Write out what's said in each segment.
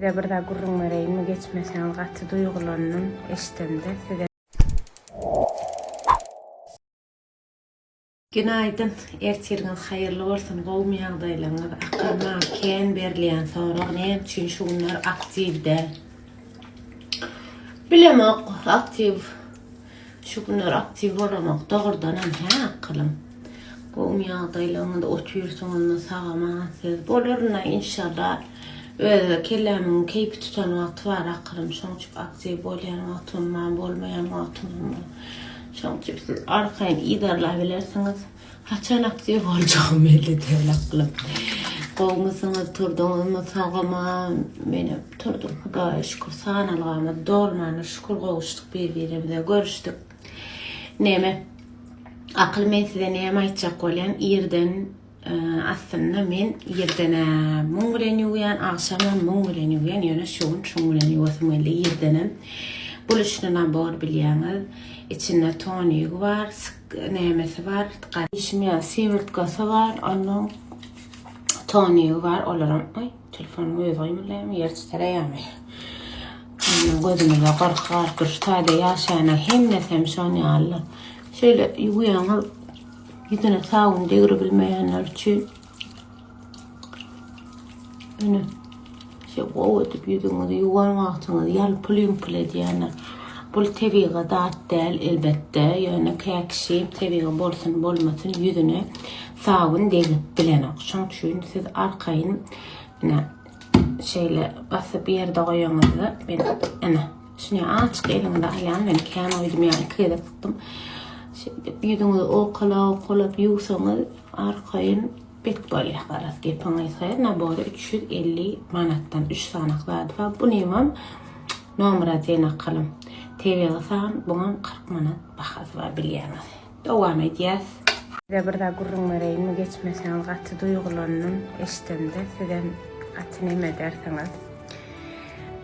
Bir daha gurrun vereyim geçmesen katı duygularının eşitinde size. Günaydın, ertirgen hayırlı olsun. Gowum ýagdaýlaryňyz akylma kän berliýän sorag näme üçin şu günler aktivde? Bilemek, aktiv. Şu günler aktiv bolamak dogrudanam hä akylym. Gowum ýagdaýlaryňyzda oturýarsyňyz, sagamasyz bolarna inşallah. Kellämiň keypi tutan wagt bar akylym. Şoň üçin aktiv bolýan wagtym, bolmaýan wagtym. Şoň üçin siz arkaýyn idarlap bilersiňiz. Haçan aktiv boljagym belli değil akylym. Gowumysyňyz turduňyzmy sagama, meni turdum. Hudaýa şükür sanalgama dolmany şükür gowuşdyk bir-birimize görüşdik. Näme? Akyl men size näme aýtjak bolýan? Ýerden aslında men ýerden muň bilen ýuwýan, akşamdan muň bilen ýuwýan, ýöne şoň bilen ýuwasym geldi ýerdenem. Buluşynyň bor bilýäňiz, içinde tonygy bar, nämesi bar, garşymya sewirtkasy bar, onuň tonygy bar, olaram ay telefonumy öýüňlämi ýerçireýärmi. Gözüme garkar taýda ýaşaýan hemnesem şoň ýaly. Şöyle ýuwýaňyz ýüzüne sagun degri bilmeýänler üçin öňe şey gowatyp ýüzüňizi ýuwan wagtyňyz ýaly pul edýänler. Bul tebiğe dat del elbette ýöne käkişi tebiğe bolsun bolmasyn ýüzüne sagun degip bilenek. Şoň üçin siz arkaýyn şeýle basyp ýerde goýaňyzda men şuny açyk eliňde alýan men kän oýdum ýa-ni kede tutdum. Ýüzüňizi okalap ýuwsaňyz arkaýyn bet bolýar garas gepiňiz häzir bolu 350 manatdan 3 sanak wagty bu näme nomera diýen akylym. TV san buňa 40 manat bahasy bar bilýäňiz. Dowam edýäs. Bir daha gurrun vereyim geçmesen katı duygularının eşitinde size katı näme dersiňiz.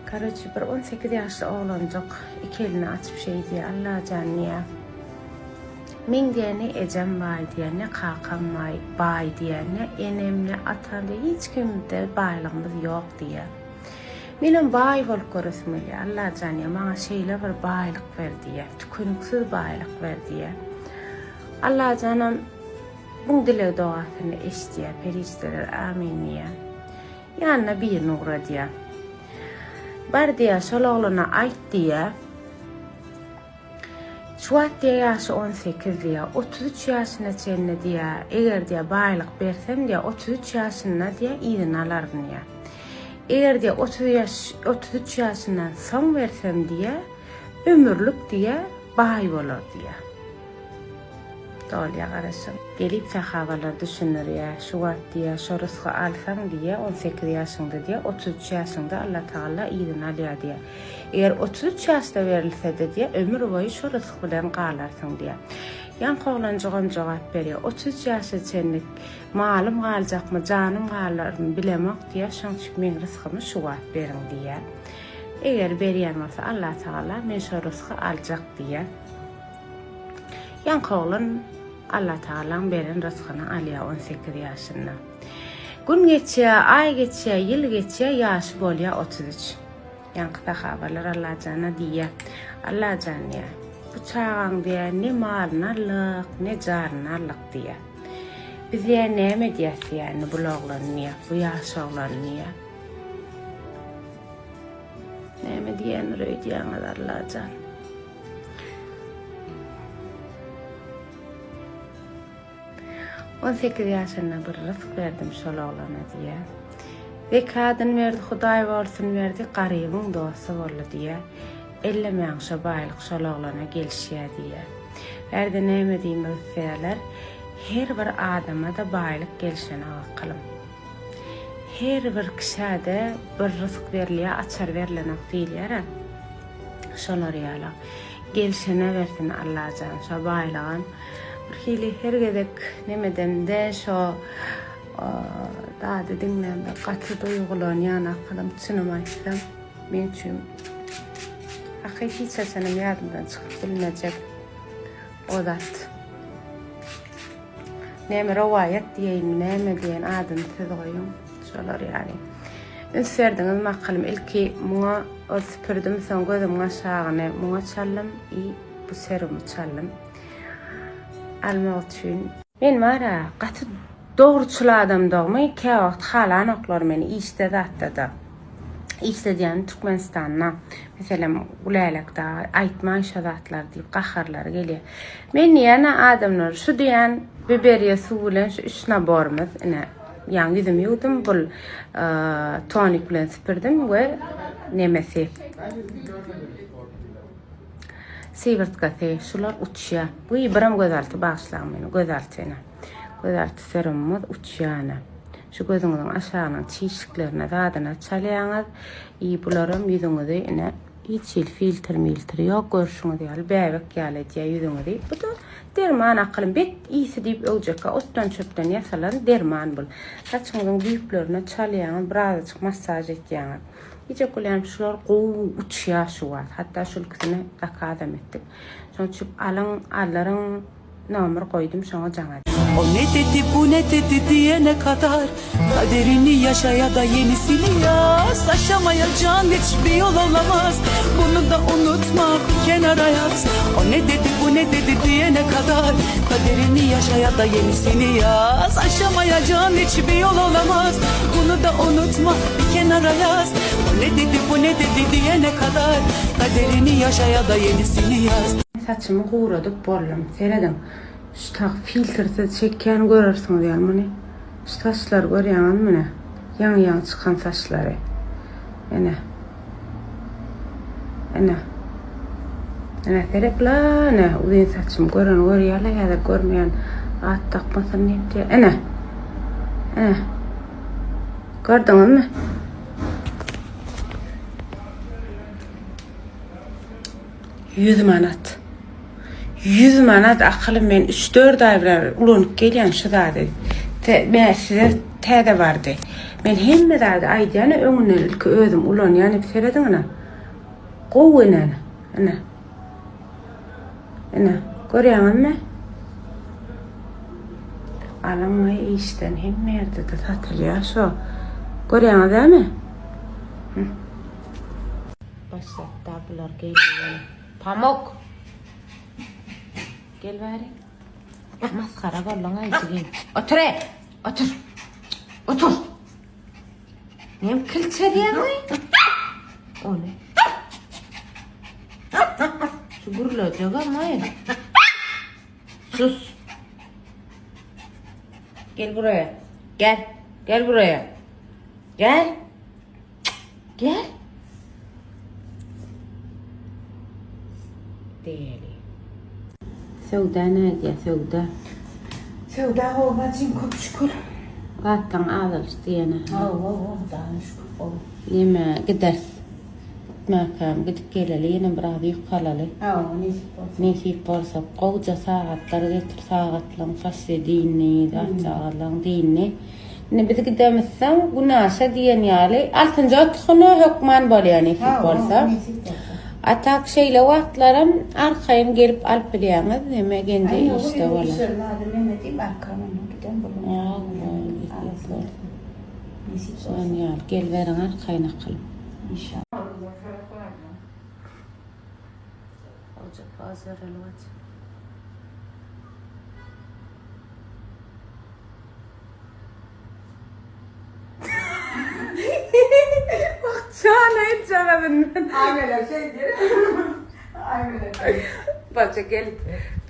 Karaçy bir 18 ýaşly oglanjak iki elini açyp şey diýär, Allah janyýa. Men diýeni ejem baý diýeni, kakam baý diýeni, enemle atamda hiç kimde baýlygymyz ýok diýär. Menem baý bolup görüsüm gelýär. Allah janyýa maňa şeýle bir baýlyk berdi diýär, tükünüksiz baýlyk berdi diýär. Allah janam bu dile duasyny eşitýär, perişteler amin diýär. Ýanyna bir nura diýär. Bar diýär, şol oglana aýt diýär. Şu ýaşy 18 diýär, 33 ýaşyna çenle diýär. Eger diýär baýlyk bersem diýär, 33 ýaşyna diýär ýygyny alaryn diýär. Eger diýär 33 ýaşyndan soň bersem diýär, ömürlük diýär baý bolar diýär. Dolya garaşyň. Gelip sahabalar düşünür ýa, şu wagt diýär, şu rızky alsam diýär, 18 ýaşynda diýär, 33 ýaşynda Allah Taala ýygyny alýar diýär. Eger 33 ýaşda berilse diýär, ömür boýy şu rızky bilen galarsyň diýär. Ýan gowlanjygam jogap berýär. 33 ýaşa çenlik malym galjakmy, janym galarmy bilemek diýär, şoň üçin men rızkymy şu wagt beriň diýär. Eger berýän bolsa Allah Taala men şu rızky aljak diýär. Ýan gowlan Allah Taala'nın beren rızkyny alýar 18 ýaşynda. Gün geçýär, ay geçýär, ýyl geçýär, ýaşy bolýar 33. Ýan sahabalar Allah jana diýär. Allah janya. Bu çağaň diýär, ne malnalyk, ne jarnalyk diýär. Biz ýa näme diýäs ýani bu oglanyň, bu ýaş oglanyň. Näme diýenler öýdýäňiz Allah jan. On 18 ýaşynda bir rızk berdim şol oglana diýär. Ve kadın verdi, Hudaý bolsun verdi, garybyň dosty boldy diýär. 50 maňşa baýlyk şol oglana gelişýär diýär. Berde näme diýmekler? Her bir adama da baýlyk gelişen akylym. Her bir kişide bir rızk berilýär, açar berilenek diýilýär. Şolar ýaly. Gelişene bersin Allah jan, şo baýlygyn. Hili hergedek nemeden de şo daha dedimden de katı duygulan yana akılım çınımaysam men üçin hiç sesenim yadımdan çıkıp bilinecek o zat. Näme rowayat diýeýin, näme diýen adyny söz goýum. Şolar ýani. Ünserdiniz makalım ilki muňa o süpürdüm son gözüm aşağına muňa çallym bu serumi çallym. Almak üçin men mara gaty dogruçul adam dogmy käwagt halan oklar meni işte zatda. İşte diýen Türkmenistan'a meselem ulalakda aýtma şazatlar diýip gaharlar gelýär. Men ýana adamlar şu diýen biberiýa suw bilen şu üçne bormaz. Ine ýa yüzüm ýudum bul tonik bilen süpürdüm we nemesi Sivert şular uçýar. Bu İbrahim gözalty başlagy meni gözaltyna. Gözalty serumymyz uçýana. Şu gözüňiziň aşagynyň çiçiklerine zadyna çalýaňyz. Bularym ýüzüňizi ine hiç filtre ýok görüşüňiz ýaly bäbek ýaly diýe ýüzüňizi. Bu da derman akylym bet iyisi diýip öljekkä otdan çöpden ýasalan derman bul. Saçyňyzyň büýüklerine çalýaňyz, birazçyk masaj etýäňiz. Hiç kulağım şular uçýar şu var. Hatta şu ikisini takadam etdik. Şoň çüp alların nomer koydum şoňa jaňa. O ne dedi bu ne dedi diyene kadar kaderini yaşa ya da yenisini yaz. Aşamayacağın hiçbir yol olamaz, bunu da unutma, bir kenara yaz. O ne dedi bu ne dedi diyene kadar kaderini yaşa ya da yenisini yaz. Aşamayacağın hiçbir yol olamaz, bunu da unutma, bir kenara yaz. O ne dedi bu ne dedi diyene kadar kaderini yaşa ya da yenisini yaz. Saçımı guwradyp boldum. Seredin. Şu tak filtresi çekýän görersiňiz ýalmany. Şu saçlar görýäňiz mene? Ýaňy çykan saçlary. Ene. Terekla, uzun saçım gören görýärler ýa-da görmeýän at takmasam näpdi? Ene. Gördüňizmi? $100 manat akylym men 3-4 ay bilen ulanyp gelýän şu zady. Men size täze bardy. Men hemme zady aýdýany öňüne ilki özüm ulanýan serediňine. Gow enen. Ene. Görýäňizmi? Alamy işden hemme ýerde de satylýar şo. Görýäňiz dämi? Başlatda bular gelýär. Pamuk. Gel bari. Maskara bollaň aýdygyn. Otur. Nem kilçe diýäňmi? O ne? Şu gurulacak ama sus. Gel buraya. Gel buraya. Gel. Değil. Sevda nerede? Sevda olmacın çok şükür. Gattan ağlaştı yana. Daha şükür. Nime giders. Makam gidip geleli yine biraz yukarılı. Nesip olsa koca saatler getir saatlan fasli dinni, saatlan dinni. Ne biz gidemezsem günaşa diyen yali. Altıncı otkunu hükman bol yani nesip olsa. Atak şeyle vaktlarım arkayım gelip alıp biliyorsunuz. Neme kendi işte valla. Son yal gel verin arkayına kılım. İnşallah. Olacak hazır elvat. Bak çana hiç çanamadın. Aynen şey Baca gel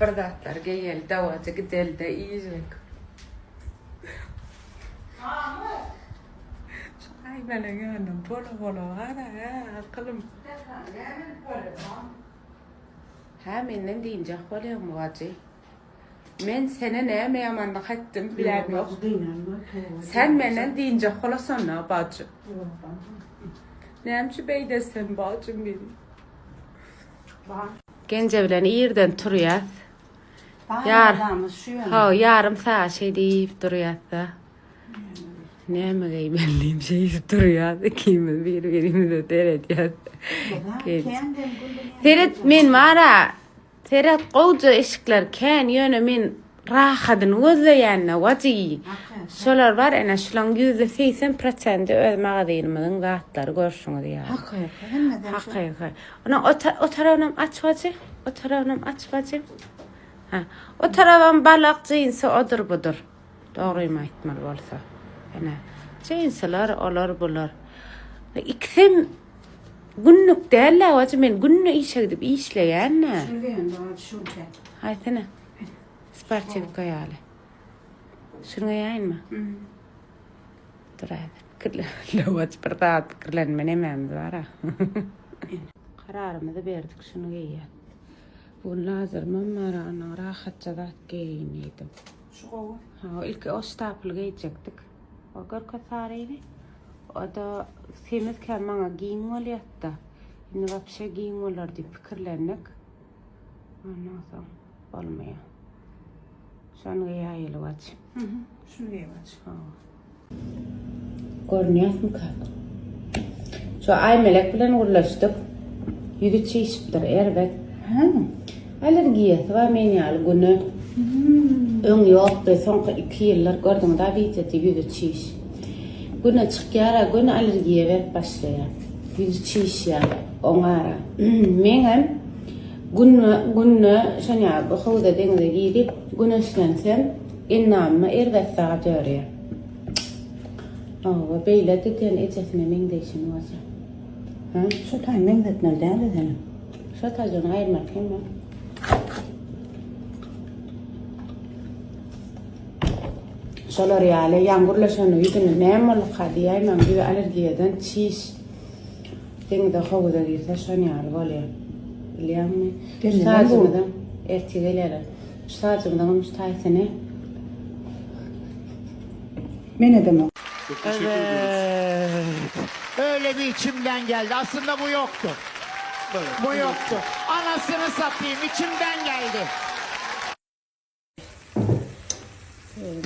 bardatlar gel davaca gidel de yiyecek. Ay ben yanım bolo akılım. Ha menden deyince kolayım vacı. Men sene ne yamanlık ettim bilen yok. Sen menden deyince kolasan ne bacı? Neymiş beydesin bacım benim. Gence bilen yerden turuyat. Yarım saat şey deyip duruyat da. Neyme geybenliyim şey deyip duruyat. İkimiz birbirimize deretiyat. Seret men mara. Seret koca eşikler ken yöne men rahatın gözleyenle vaci. Şolar var ene şulan %80% özmäge diýilmeden zatlar görşüňiz ýa. Hakyky. Ona o tarafynam aç vaci. O tarafynam aç vaci. Ha. O tarafam balak jinsi odur budur. Dogrymy aýtmal bolsa. Ene. Jinsiler olar bular. İkisem günlük däl vaci men günne işe gidip işleýän. Haytene. Sportivka ýaly. Şunu ýaýynmy? Durady. Lawat birdat pikirlenme nemem bara. Kararymyzy berdik şunu giýýär. Bu lazır mamara ana rahatça zat giýinýdim. Şu gowy. Ha, ilk o stapl giýjekdik. O gorka saryny. O da semiz kemaňa giýin bolýatda. Indi wapşe giýin bolar diýip pikirlendik. Ondan soň bolmaýar. Şunu ýaýyly waç. Şunu giýýär. Görünýärmi kak? Şu ay melek bilen ulaşdyk. Ýüzü çeşipdir erbet. Alergiýasy var men ýaly güni. Öň ýok be soňky 2 ýyllar gördüm da biýeti ýüzü çeş. Güne çykýara güni alergiýa berip başlaýar. Ýüzü çeş ýaly oňara. Men hem günne şanya bu howda deňde giýip güneşlensem innamma erbet saat ýörýär. Ve beýle deten ejesine men deşin waja. Ha, Şu taýmyň detnel däl edeni. şu taýjyny aýrmak hemme. Şolar ýaly ýangurlaşan ýüzüne näme hadi ýaýman bir alergiýadan çiş. Deňde howda girse şonu ýaly bolýar. Bilýärmi? Saatymdan ertegeler. Saatymdan müştaýsyny. Men edemem. Öyle bir içimden geldi. Aslında bu yoktu. Bu yoktu. Anasını satayım, içimden geldi.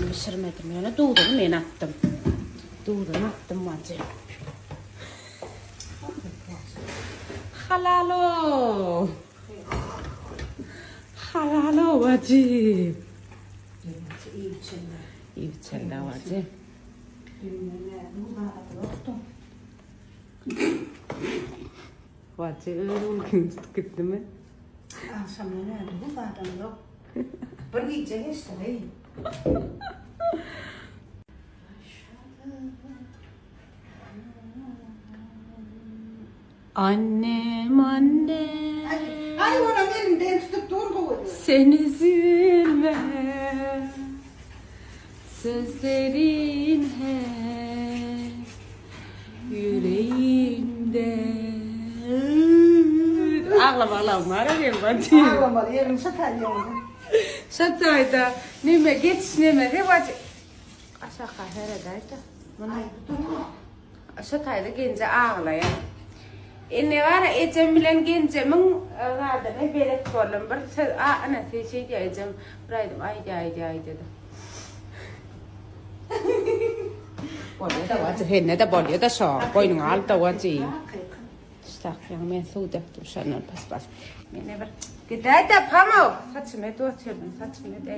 Pişirmedim yani doğdum men attım. Doğdum attım vacı. Halalo. Halalo vacı. İyi içinde vacı. Vacı öyle gitti mi? Akşam ne bu zaten yok. Bir gece işte hey. Annem anne. Ay ona elimden tutup durdu. Sen üzülme. Sözlerin hep yüreğimde. Ağlama arayayım ben. Ağlama yerim satayım. Şatayda nime geç nime revaç. Aşağı kahredaydı. Şatayda gence ağlayan. Ne var ecem bilen gencemin zadını berek bolam bir ana şey diyeceğim. Buraydım ay dedim. Bolya da var henne de bolya da şa boynun alta vaci. Stak yang men suda tu şanal pas. Men ne var. Gidayda pamo. Saçımı da oturuyorum. Saçımı da